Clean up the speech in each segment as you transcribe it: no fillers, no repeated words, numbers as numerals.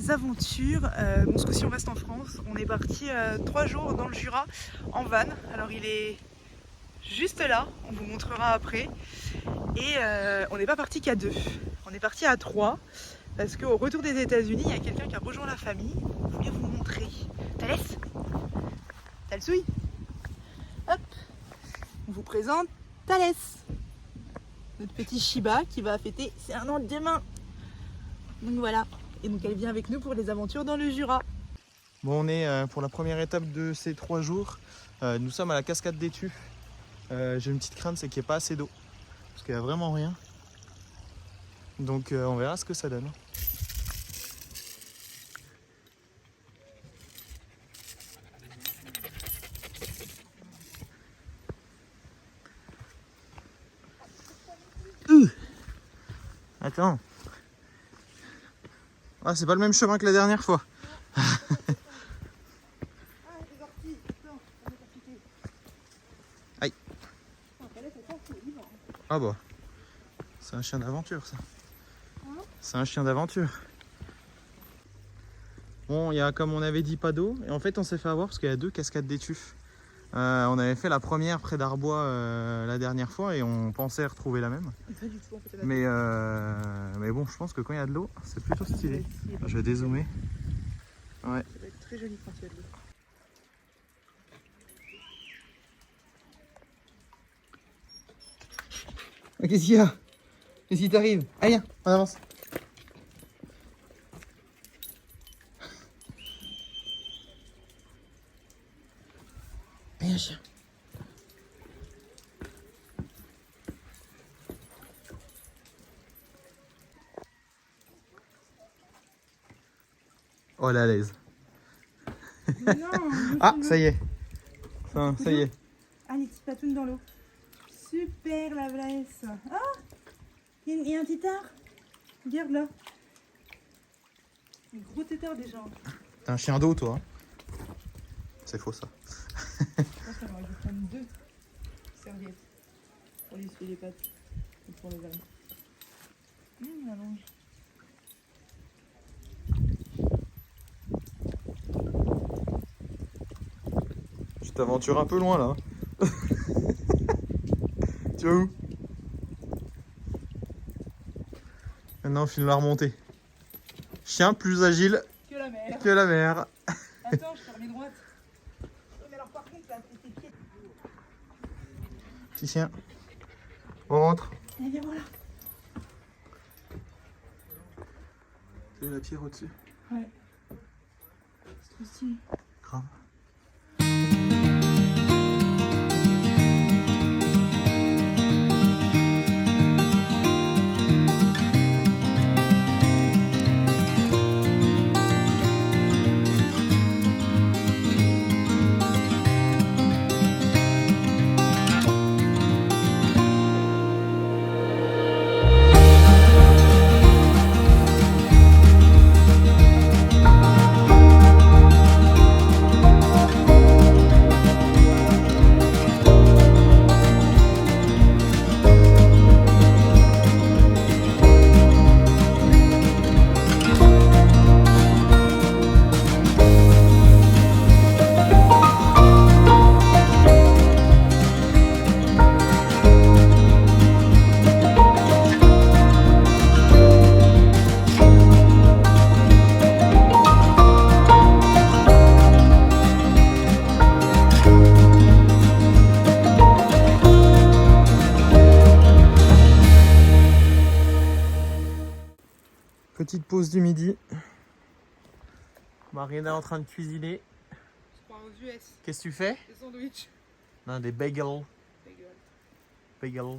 nouvelles aventures. Bon, ce coup-ci on reste en France. On est parti 3 jours dans le Jura en van. Alors il est juste là, on vous montrera après. Et on n'est pas parti qu'à 2, on est parti à 3. Parce qu'au retour des États-Unis, il y a quelqu'un qui a rejoint la famille. On va bien vous montrer. Thalès, t'as le souille. Hop, on vous présente Thalès, notre petit Shiba qui va fêter ses 1 an demain. Donc voilà, et donc elle vient avec nous pour les aventures dans le Jura. Bon, on est pour la première étape de ces 3 jours. Nous sommes à la cascade des Tuffes. J'ai une petite crainte, c'est qu'il n'y ait pas assez d'eau. Parce qu'il n'y a vraiment rien. Donc on verra ce que ça donne. Attends. Ah, c'est pas le même chemin que la dernière fois. Aïe. Ah bah. C'est un chien d'aventure ça. C'est un chien d'aventure. Bon, il y a, comme on avait dit, pas d'eau. Et en fait, on s'est fait avoir parce qu'il y a 2 cascades des Tuffes. On avait fait la première près d'Arbois la dernière fois et on pensait retrouver la même. Mais bon, je pense que quand il y a de l'eau, c'est plutôt stylé. Je vais dézoomer. Ouais. Ça va être très joli quand il y a de l'eau. Qu'est-ce qu'il y a? Qu'est-ce qui t'arrive? Allez, viens, on avance. Allez, un chien. Oh la l'aise. Ah, ça y est. Ça y est. Ah, les petites patounes dans l'eau. Super la Blaise. Ah, il y a un tétard. Regarde là. Un gros tétard déjà. T'es un chien d'eau, toi. C'est faux, ça. Je pense qu'on va prendre 2 serviettes pour lui essuyer les pattes et pour les vannes. La longe. Tu t'aventures un peu loin, là. Tu vas où? Maintenant, on filme la remontée. Chien plus agile Que la mer. que la mer. Attends, je ferme les droites. Mais alors par contre, là, tes pieds. Petit chien. On rentre. Et bien voilà. C'est la pierre au-dessus. Ouais. C'est trop stylé. Grave. Petite pause du midi. Marina est en train de cuisiner. Je pars aux US. Qu'est-ce que tu fais? Des sandwichs. Non, des bagels. Bagels.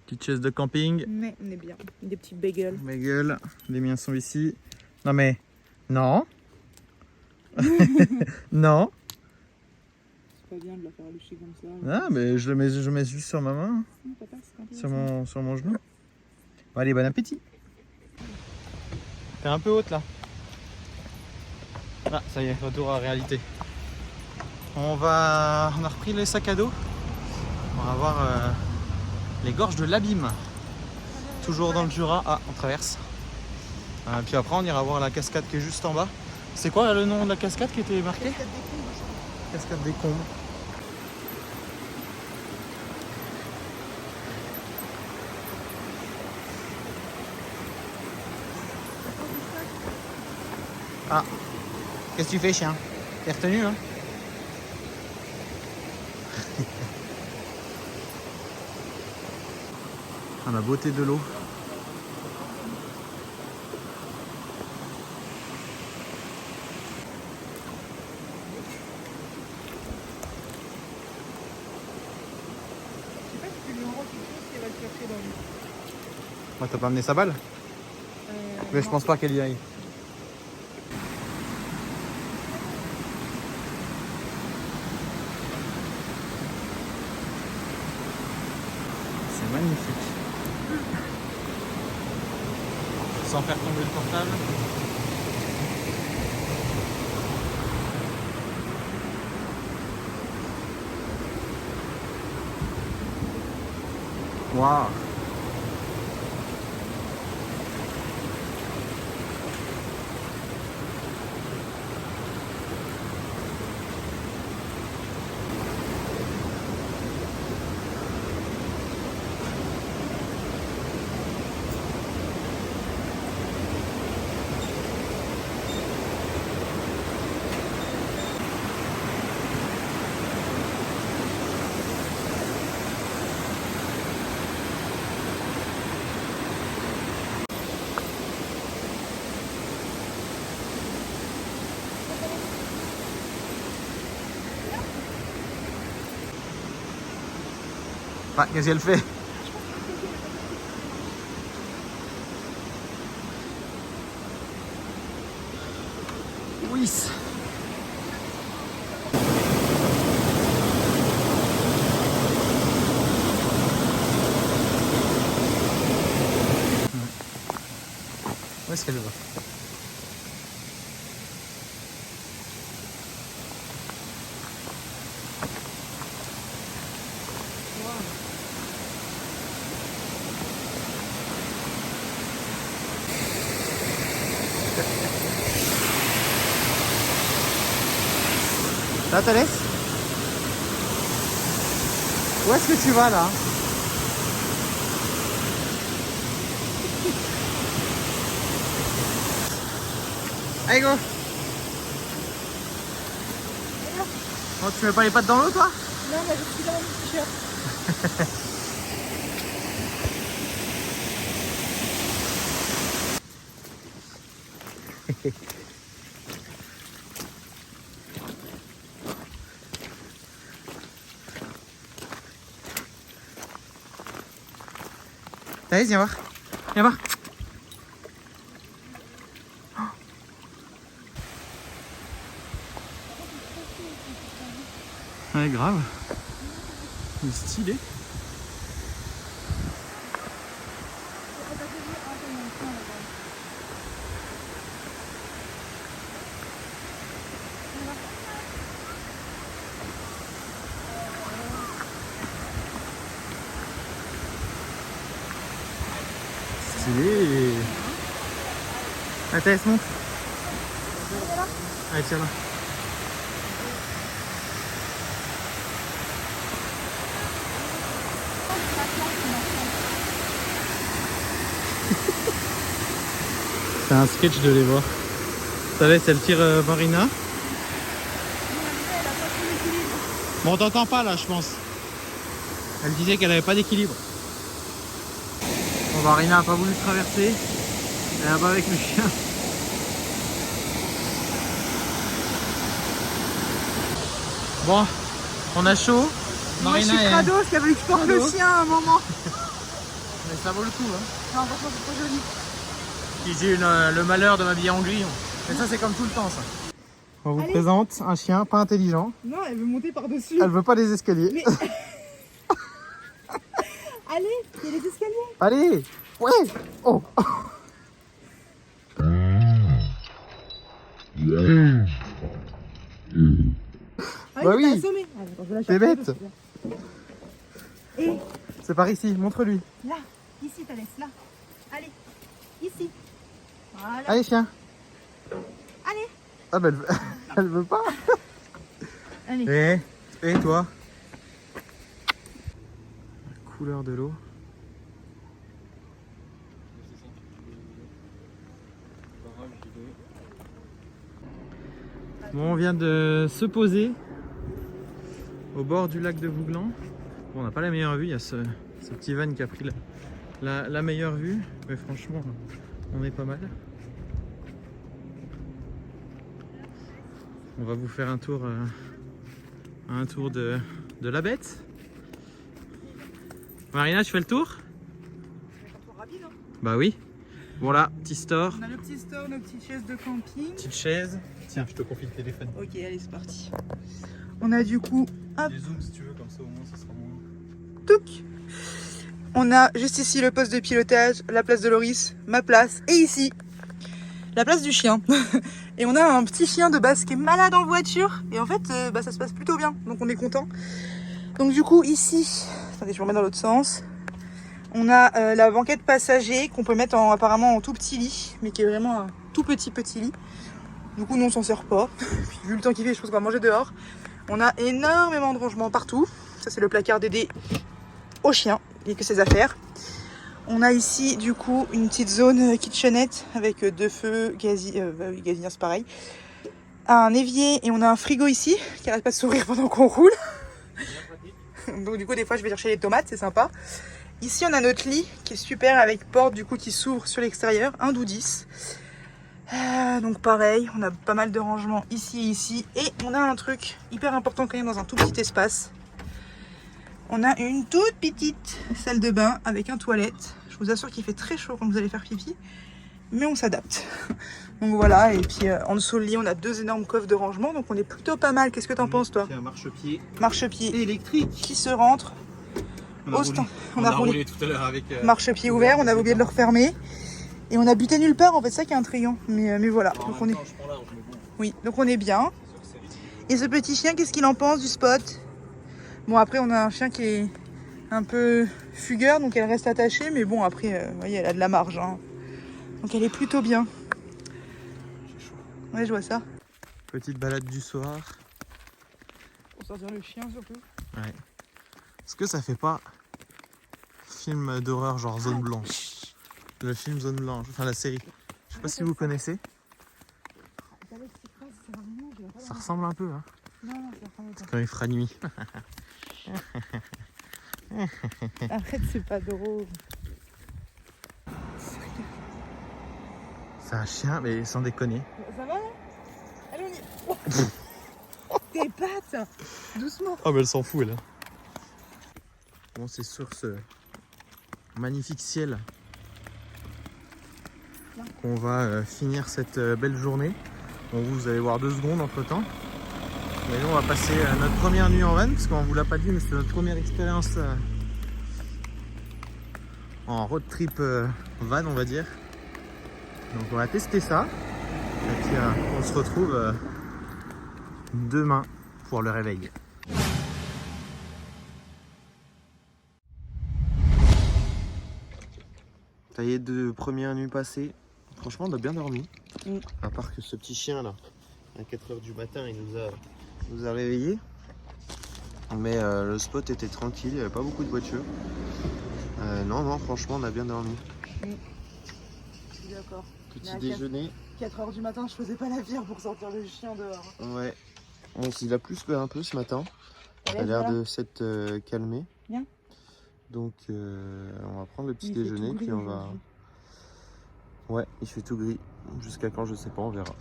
Petite chaise de camping. Mais on est bien. Des petits bagels. Bagels. Les miens sont ici. Non mais... Non. Non. C'est pas bien de la faire lécher comme ça. Ah mais je mets juste sur ma main. Non, papa, c'est un peu Sur mon genou. Bon, allez, bon appétit. T'es un peu haute là. Ah, ça y est, retour à la réalité. On a repris les sacs à dos. On va voir les gorges de l'Abîme. Toujours dans le Jura. Ah, on traverse. Puis après on ira voir la cascade qui est juste en bas. C'est quoi le nom de la cascade qui était marqué? Cascade des Combes. Ah, qu'est-ce que tu fais, chien? T'es retenu, hein? Ah, la beauté de l'eau. Ouais, t'as pas amené sa balle? Mais je pense pas qu'elle y aille. C'est magnifique. Sans faire tomber le portable. Waouh! Ah, qu'est-ce qu'elle fait? Oui. Où est-ce qu'elle va? Ça te laisse? Où est-ce que tu vas là? Allez go! Oh, tu mets pas les pattes dans l'eau toi? Non, mais je suis dans mon t-shirt. Allez, viens voir. Viens voir. Ouais, grave. Il est stylé. Stylé. Attends, elle se monte. Allez, tiens là. C'est un sketch de les voir. Ça laisse, elle tire Marina. Bon, on t'entend pas là, je pense. Elle disait qu'elle avait pas d'équilibre. Bon, Marina a pas voulu traverser. Elle est là-bas avec le chien. Bon, on a chaud. Moi je suis crado parce qu'il a fallu que je porte le chien à un moment. Mais ça vaut le coup, hein. Non, franchement c'est trop joli. J'ai eu le malheur de m'habiller en grillon. Mais ça c'est comme tout le temps ça. On vous présente un chien pas intelligent. Non, elle veut monter par-dessus. Elle veut pas les escaliers. Mais... Allez, il y a les escaliers. Allez. Ouais. Oh. Ah bah oui. Assommé. T'es bête. Et c'est par ici, montre-lui. là, ici Thalès, là. Allez, ici. Voilà. Allez, viens. Allez. Ah bah elle veut pas. Allez. Et toi? La couleur de l'eau. Bon, on vient de se poser au bord du lac de Vouglan. Bon, on n'a pas la meilleure vue, il y a ce petit van qui a pris la meilleure vue, mais franchement, on est pas mal. On va vous faire un tour de la bête. Marina, tu fais le tour? Rapide, hein. Bah oui. Bon là, petit store. On a le petit store, nos petites chaises de camping. Petite chaise. Tiens, je te confie le téléphone. Ok, allez, c'est parti. On a du coup, hop, Des zooms si tu veux, comme ça au moins ça sera moins. touc. On a juste ici le poste de pilotage, la place de Loris, ma place, et ici, la place du chien. Et on a un petit chien de base qui est malade en voiture. Et en fait, ça se passe plutôt bien, donc on est content. Donc du coup, ici, attendez, je me remets dans l'autre sens. On a la banquette passager qu'on peut mettre apparemment en tout petit lit, mais qui est vraiment un tout petit lit. Du coup, nous on s'en sert pas. Puis, vu le temps qu'il fait, je pense qu'on va manger dehors. On a énormément de rangements partout. Ça, c'est le placard dédié au chien et que ses affaires. On a ici, du coup, une petite zone kitchenette avec 2 feux, gazinière, c'est pareil. Un évier et on a un frigo ici qui arrête pas de sourire pendant qu'on roule. Donc, du coup, des fois, je vais chercher les tomates, c'est sympa. Ici, on a notre lit qui est super avec porte du coup qui s'ouvre sur l'extérieur, un doudis. Donc pareil, on a pas mal de rangements ici et ici. Et on a un truc hyper important quand même dans un tout petit espace. On a une toute petite salle de bain avec un toilette. Je vous assure qu'il fait très chaud quand vous allez faire pipi. Mais on s'adapte. Donc voilà, et puis en dessous le lit, on a 2 énormes coffres de rangement. Donc on est plutôt pas mal. Qu'est-ce que t'en penses toi? C'est un marchepied. Marchepied Électrique. qui se rentre. On a roulé tout à l'heure avec... marchepied ouvert, on avait oublié de le refermer. Et on a buté nulle part, en fait, ça qui est intriguant. Mais voilà, donc on est... Oui, donc on est bien. Et ce petit chien, qu'est-ce qu'il en pense du spot? Bon, après, on a un chien qui est un peu fugueur, donc elle reste attachée. Mais bon, après, vous voyez, elle a de la marge. Hein. Donc elle est plutôt bien. Ouais, je vois ça. Petite balade du soir. Pour sortir le chien, surtout. Ouais. Est-ce que ça fait pas film d'horreur genre Zone Blanche? Le film Zone Blanche, enfin la série. Je sais pas si vous connaissez. Ça ressemble un peu, hein. Non, ça ressemble pas. Quand il fera nuit. Arrête, c'est pas drôle. C'est un chien, mais sans déconner. Ça va là? Allez, on y... Oh. Tes pattes. Doucement. Oh, mais elle s'en fout, elle. Bon, c'est sur ce magnifique ciel qu'on va finir cette belle journée. Bon, vous allez voir 2 secondes entre temps. Mais nous, on va passer notre première nuit en van, parce qu'on vous l'a pas dit, mais c'est notre première expérience en road trip van, on va dire. Donc on va tester ça. Et puis on se retrouve demain pour le réveil. Ça y est, 2 premières nuits passées. Franchement, on a bien dormi. À part que ce petit chien là, à 4 h du matin, il nous a réveillés. Mais le spot était tranquille, il n'y avait pas beaucoup de voitures. Non, franchement, on a bien dormi. Je suis d'accord. Petit déjeuner. 4 h du matin, je faisais pas la vire pour sortir le chien dehors. Ouais. Bon, il a plus un peu ce matin. Ça a l'air de s'être calmé. Bien. Donc on va prendre le petit déjeuner, puis on va... Ouais, il fait tout gris. Jusqu'à quand, je sais pas, on verra.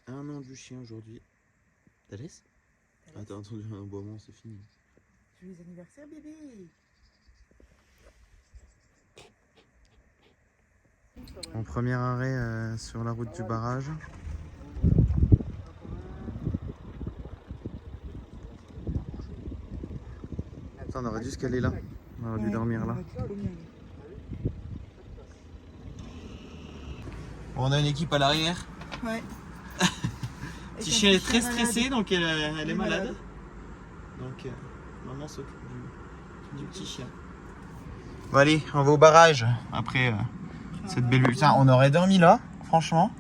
1 an du chien aujourd'hui. Thalès? Attends, un aboiement, c'est fini. Joyeux anniversaire, bébé. En premier arrêt sur la route du barrage. Attends, on aurait dû se caler là. On aurait dû dormir là. Bon, on a une équipe à l'arrière. Ouais. Petit chien est très stressé, donc elle est malade. Donc maman s'occupe du petit chien. Bon allez, on va au barrage après Cette belle vue. Tiens, on aurait dormi là, franchement.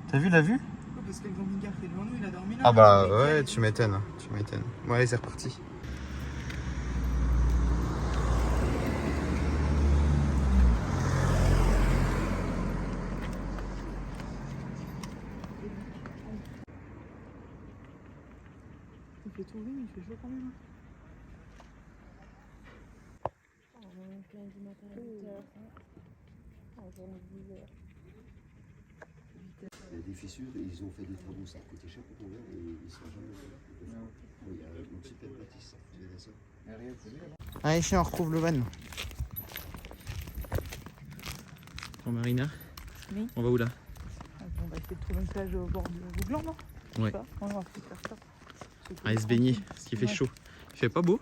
T'as vu la vue? Ouais, parce que le camping-car qui est devant nous, il a dormi là. Ah bah ouais, tu m'étonnes, tu m'étonnes. Ouais, c'est reparti. Il fait tourner, mais il fait chaud quand même. Il y a des fissures, et ils ont fait des travaux, ça a coûté cher pour combien et ils sont jamais fait. Il y a une super bâtisse, tu verrais ça. Allez, chien, on retrouve le van. Bon, Marina, Oui. on va où là? On va essayer de trouver une plage au bord du Gouglan, non? Ouais. Je sais pas. On va essayer de faire ça. Allez se baigner, parce qu'il fait Ouais. chaud. Il fait pas beau,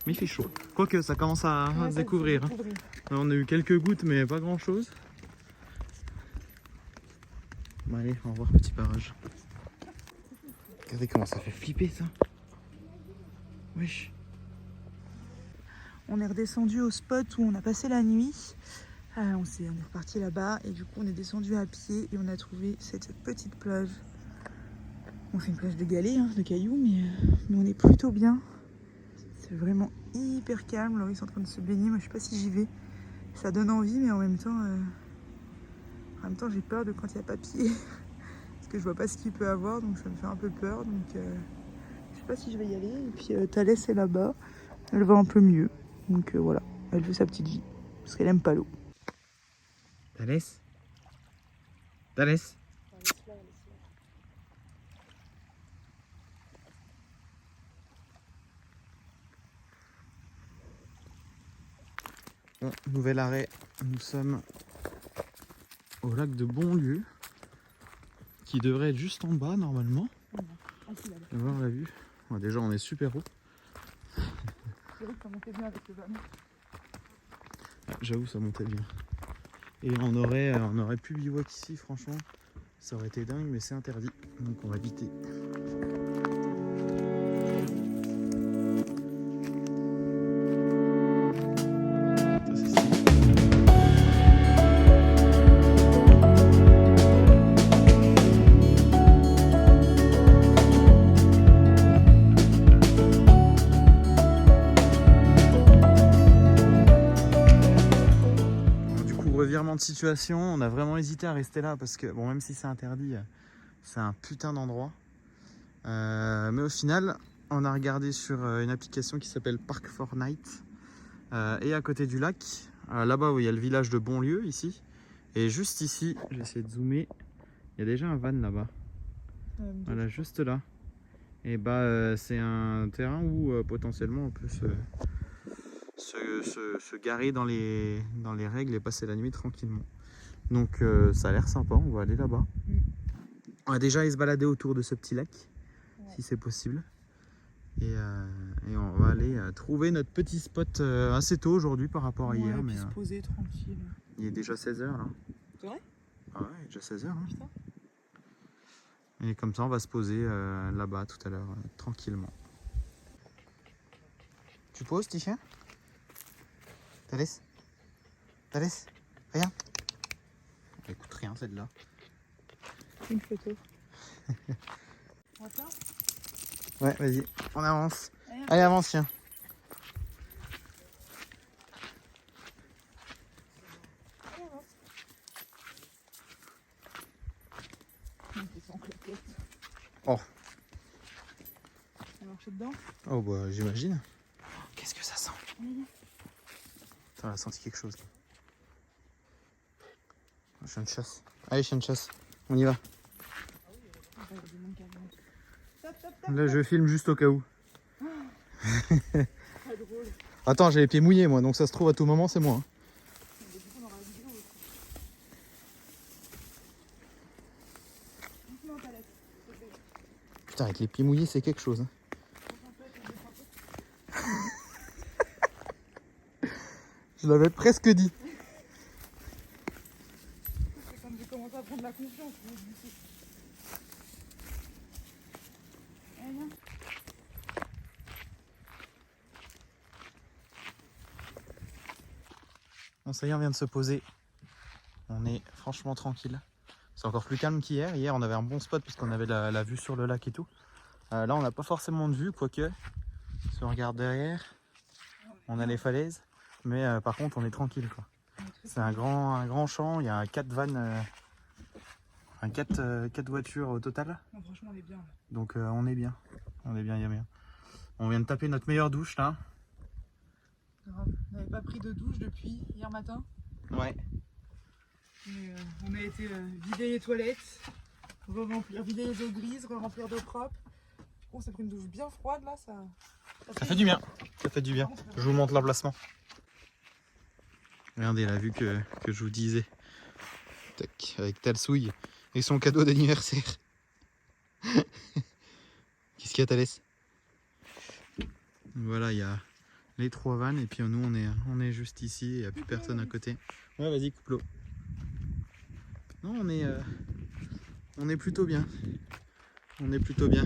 mais il fait chaud. Quoique ça commence à Ouais, se ça, découvrir. c'est Hein. découvrir. On a eu quelques gouttes, mais pas grand chose. Bon, allez, on va voir petit barrage. Regardez comment ça fait flipper ça. Wesh. On est redescendu au spot où on a passé la nuit. On est reparti là-bas et du coup on est descendu à pied et on a trouvé cette petite plage. Bon, c'est une plage de galets, hein, de cailloux, mais on est plutôt bien. C'est vraiment hyper calme. Là, ils sont en train de se baigner. Moi, je sais pas si j'y vais. Ça donne envie, mais en même temps j'ai peur de quand il n'y a pas pied. Parce que je vois pas ce qu'il peut avoir, donc ça me fait un peu peur. Donc, je sais pas si je vais y aller. Et puis, Thalès est là-bas. Elle va un peu mieux. Donc, voilà. Elle fait sa petite vie. Parce qu'elle aime pas l'eau. Thalès? Thalès? Bon, nouvel arrêt. Nous sommes au lac de Bonlieu, qui devrait être juste en bas normalement. On va voir la vue. Bon, déjà, on est super haut. C'est vrai que ça montait bien avec le van. Ah, j'avoue, ça montait bien. Et on aurait pu bivouac ici, franchement. Ça aurait été dingue, mais c'est interdit. Donc on va éviter. Ça, c'est stylé. Revirement de situation, on a vraiment hésité à rester là parce que, bon, même si c'est interdit, c'est un putain d'endroit. Mais au final, on a regardé sur une application qui s'appelle Park4Night et à côté du lac, là-bas où il y a le village de Bonlieu, ici, et juste ici, j'ai essayé de zoomer, il y a déjà un van là-bas. Voilà, juste là. Et bah, c'est un terrain où potentiellement on peut se garer dans les règles et passer la nuit tranquillement. Donc ça a l'air sympa, on va aller là-bas. On va déjà aller se balader autour de ce petit lac, si c'est possible. Et on va aller trouver notre petit spot assez tôt aujourd'hui par rapport à hier. Et Mais puis se poser tranquille. il est déjà 16h là. C'est vrai? Ah ouais, il est déjà 16h. Hein. Putain. Et comme ça, on va se poser là-bas tout à l'heure, tranquillement. Tu poses, petit chien? Thalès? Thalès? Rien? Écoute, rien celle-là. Une photo. On va faire? Ouais, vas-y, on avance. Allez, avance, chien. Oh. Ça a marché dedans? Oh bah j'imagine. Qu'est-ce que ça sent? Attends, on a senti quelque chose. Chien de chasse. Allez, chien de chasse, on y va. Là je filme juste au cas où. Attends, j'ai les pieds mouillés moi, donc ça se trouve à tout moment c'est moi. Putain, avec les pieds mouillés c'est quelque chose. Hein. Je l'avais presque dit. C'est comme j'ai commencé à prendre la confiance. Bon, ça y est, on vient de se poser. On On est franchement tranquille. C'est encore plus calme qu'hier. Hier, on avait un bon spot puisqu'on avait la vue sur le lac et tout. Là, on n'a pas forcément de vue, quoique. Si on regarde derrière, on a les falaises. Mais par contre, on est tranquille, quoi. C'est un grand champ. Il y a 4 vannes, 4 voitures au total. Non, franchement, on est bien. Là. Donc on est bien. On est bien, il y a bien. On vient de taper notre meilleure douche là. Grave. On n'avait pas pris de douche depuis hier matin. Ouais. Mais, on a été vider les toilettes, vider les eaux grises, remplir d'eau propre. On s'est pris une douche bien froide là, ça fait du bien. Ça fait du bien. Je vous montre l'emplacement. Regardez la vue que je vous disais. Tac, avec Talsouille et son cadeau d'anniversaire. Qu'est-ce qu'il y a, Thalès? Voilà, il y a les 3 vannes et puis nous on est juste ici, il n'y a plus personne à côté. Ouais, vas-y, coupe l'eau. Non, on est plutôt bien. On est plutôt bien.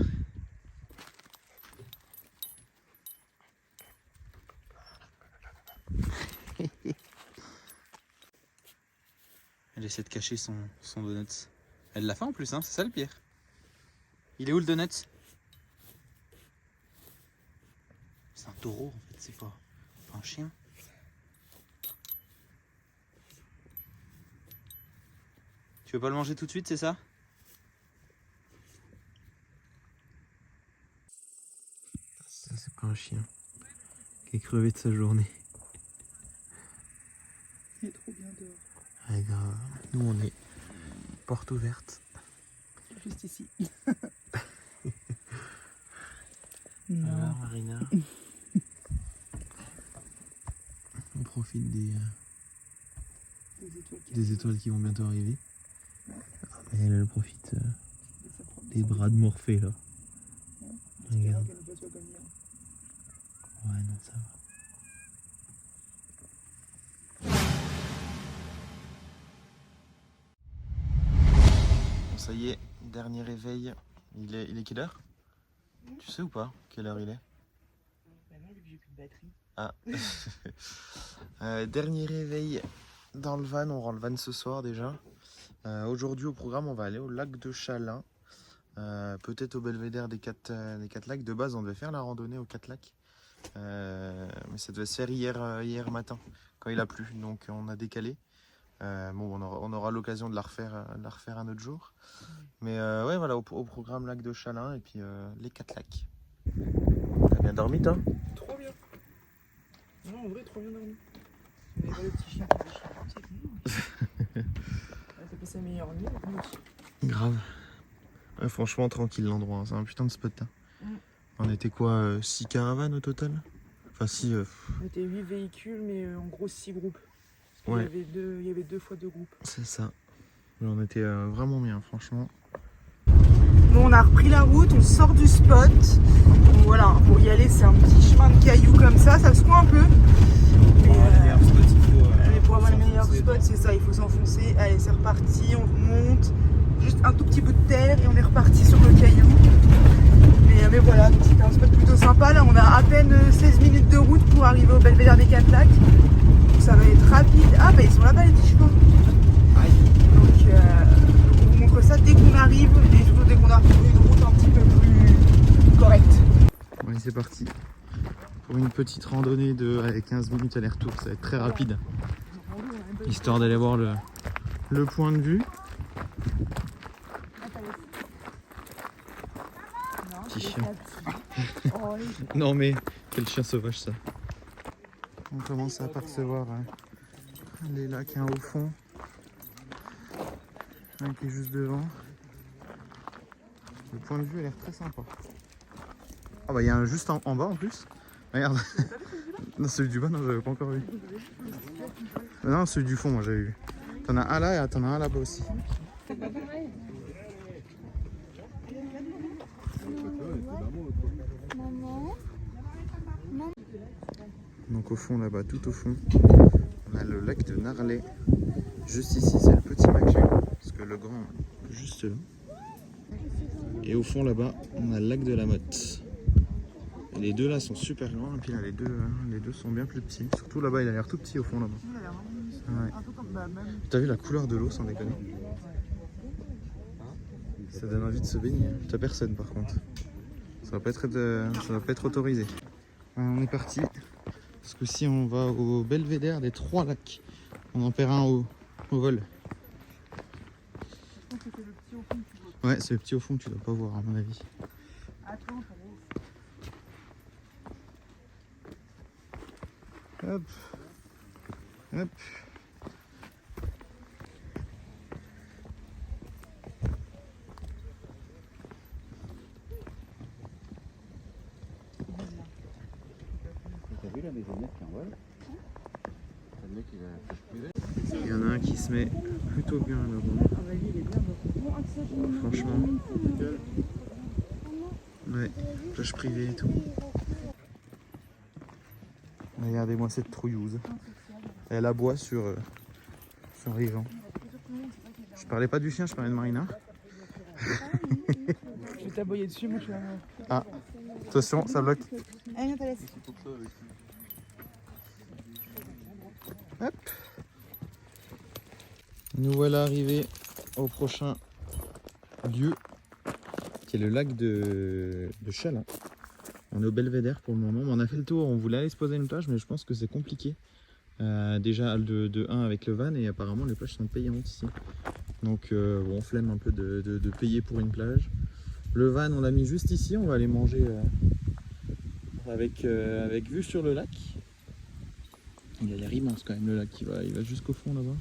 Elle essaie de cacher son donut. Elle l'a fait en plus, hein, c'est ça le pire. Il est où le donut? C'est un taureau en fait, c'est pas un chien. Tu veux pas le manger tout de suite, c'est ça? Ça c'est pas un chien qui est crevé de sa journée. Il est trop bien dehors. Ouais, grave. Nous on est porte ouverte. Juste ici. Alors Marina. On profite des étoiles qui vont bientôt arriver. Et elle profite des bras de Morphée là. Regarde. Ouais, non, ça va. Bon, ça y est, dernier réveil. Il est quelle heure? Tu sais ou pas quelle heure il est? Bah non, vu que j'ai plus de batterie. Ah. Dernier réveil dans le van. On rend le van ce soir déjà. Aujourd'hui au programme, on va aller au lac de Chalin. Peut-être au belvédère des 4 lacs. De base, on devait faire la randonnée aux 4 lacs. Mais ça devait se faire hier matin, quand il a plu. Donc on a décalé. Bon, on aura l'occasion de la refaire un autre jour. Mais ouais, voilà, au programme lac de Chalin et puis les 4 lacs. T'as bien dormi, toi? Trop bien. Non, en vrai, trop bien dormi. On avait pas le petit chien qui était parti avec nous. Elle a fait sa meilleure nuit avec nous aussi. Grave. Ouais, franchement, tranquille l'endroit, hein. C'est un putain de spot. Hein. On était quoi, 6 caravanes au total? Enfin, si. On était 8 véhicules, mais en gros 6 groupes. Ouais. Il y avait 2 fois 2 groupes. C'est ça. On était vraiment bien, franchement. Bon, on a repris la route, on sort du spot. Donc voilà, pour y aller, c'est un petit chemin de cailloux comme ça secoue un peu. Mais pour avoir le meilleur spot, c'est ça, il faut s'enfoncer. Allez, c'est reparti, on remonte. Juste un tout petit bout de terre et on est reparti sur le caillou. Mais voilà, c'était un spot plutôt sympa. Là, on a à peine 16 minutes de route pour arriver au belvédère des 4 lacs. Donc ça va être rapide. Ah, bah ils sont là-bas les petits chevaux. Donc, on vous montre ça dès qu'on arrive et surtout dès qu'on a retrouvé une route un petit peu plus correcte. Allez, c'est parti. Pour une petite randonnée de 15 minutes aller-retour, ça va être très rapide. Histoire d'aller voir le point de vue. Petit chien. Non mais, quel chien sauvage ça. On commence à apercevoir les lacs au fond. Un qui est juste devant. Le point de vue a l'air très sympa. Ah bah il y a un juste en bas en plus. Regarde. Non, celui du bas, non, j'avais pas encore vu. Non, celui du fond, moi j'avais vu. T'en as un là et t'en as un là-bas aussi. Donc au fond là-bas, tout au fond, on a le lac de Narlet. Juste ici, c'est le petit Macu, parce que le grand est juste là. Et au fond là-bas, on a le lac de la Motte. Et les deux là sont super grands, et puis là les deux sont bien plus petits. Surtout là-bas, il a l'air tout petit au fond là-bas. Ouais. T'as vu la couleur de l'eau sans déconner? Ça donne envie de se baigner. T'as personne par contre. Ça va pas être autorisé. On est parti. Parce que si on va au belvédère des 3 lacs, on en perd un au vol. Ouais, c'est le petit au fond que tu dois pas voir à mon avis. Hop. Hop. T'as vu là les amis qui en volent? Il y en a un qui se met plutôt bien là-bas. Franchement. Ouais, plage privée et tout. Regardez-moi cette trouillouse. Elle aboie sur Rivan. Je parlais pas du chien, je parlais de Marina. Je vais t'aboyer dessus, moi je suis là. Ah, attention, ça bloque. Allez, viens, t'as laissé. Hop. Nous voilà arrivés au prochain lieu, qui est le lac de Chalin. On est au belvédère pour le moment. On a fait le tour, on voulait aller se poser une plage, mais je pense que c'est compliqué. Déjà de 1 avec le van, et apparemment les plages sont payantes ici. Donc bon, on flemme un peu de payer pour une plage. Le van, on l'a mis juste ici, on va aller manger avec vue sur le lac. Il a l'air immense quand même le lac, il va jusqu'au fond là-bas.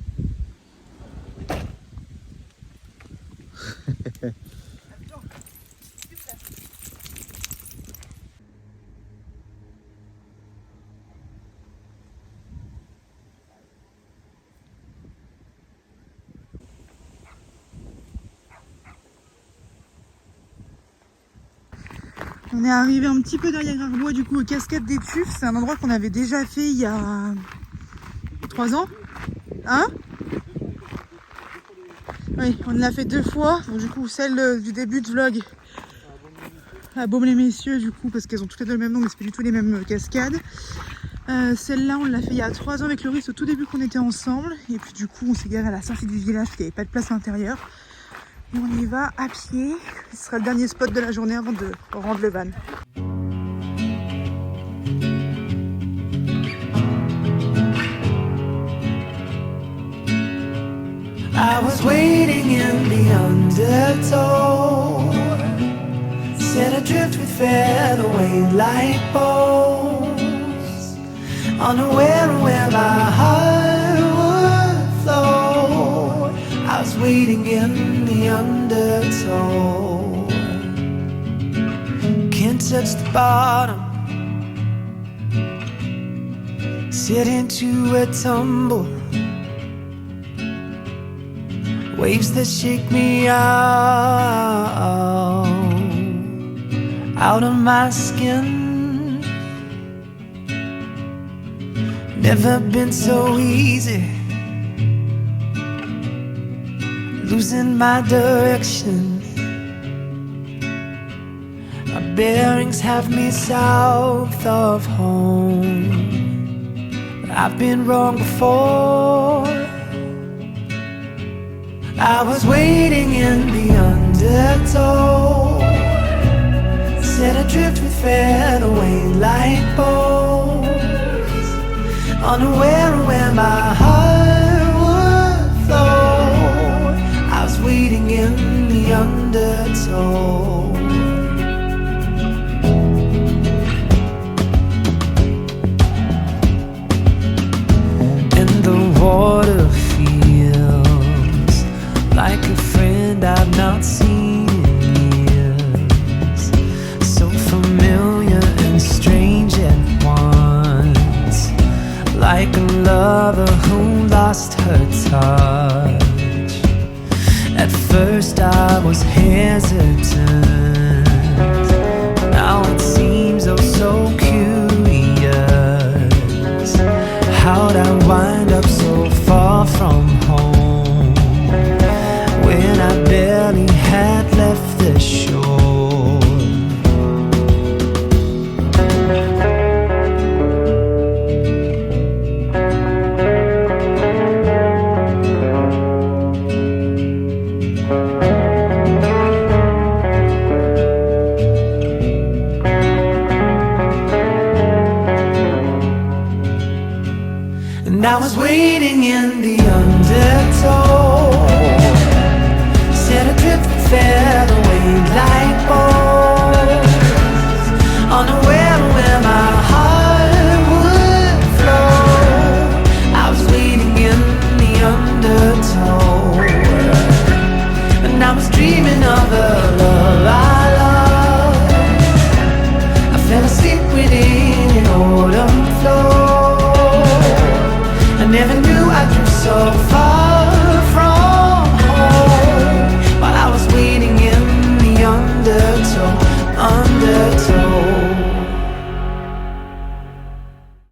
On est arrivé un petit peu derrière Arbois du coup aux Cascades des Tuffes. C'est un endroit qu'on avait déjà fait il y a 3 ans. Hein? Oui, on l'a fait 2 fois. Donc, du coup, celle du début de vlog à Baume-les-Messieurs du coup parce qu'elles ont toutes les deux le même nom mais c'est pas du tout les mêmes cascades. Celle-là on l'a fait il y a 3 ans avec Loris au tout début qu'on était ensemble. Et puis du coup on s'est garé à la sortie du village parce qu'il n'y avait pas de place à l'intérieur. Et on y va à pied. Ce sera le dernier spot de la journée avant de rendre le van. I was waiting in the undertow, set adrift with featherweight light poles, unaware of where my heart would flow. I was waiting in the undertow, can't touch the bottom, sit into a tumble. Waves that shake me out of my skin. Never been so easy, losing my direction. My bearings have me south of home, but I've been wrong before. I was waiting in the undertow, set adrift with featherweight light poles, unaware of where my heart would flow. I was waiting in the undertow. And the water like a friend I've not seen in years, so familiar and strange at once, like a lover who lost her touch. At first I was hesitant, now it seems oh so curious. How'd I wind up so far from home when I barely had left the shore? I was waiting in the undertow, set adrift and fell away like bones, unaware where my heart would flow. I was waiting in the undertow, and I was dreaming of a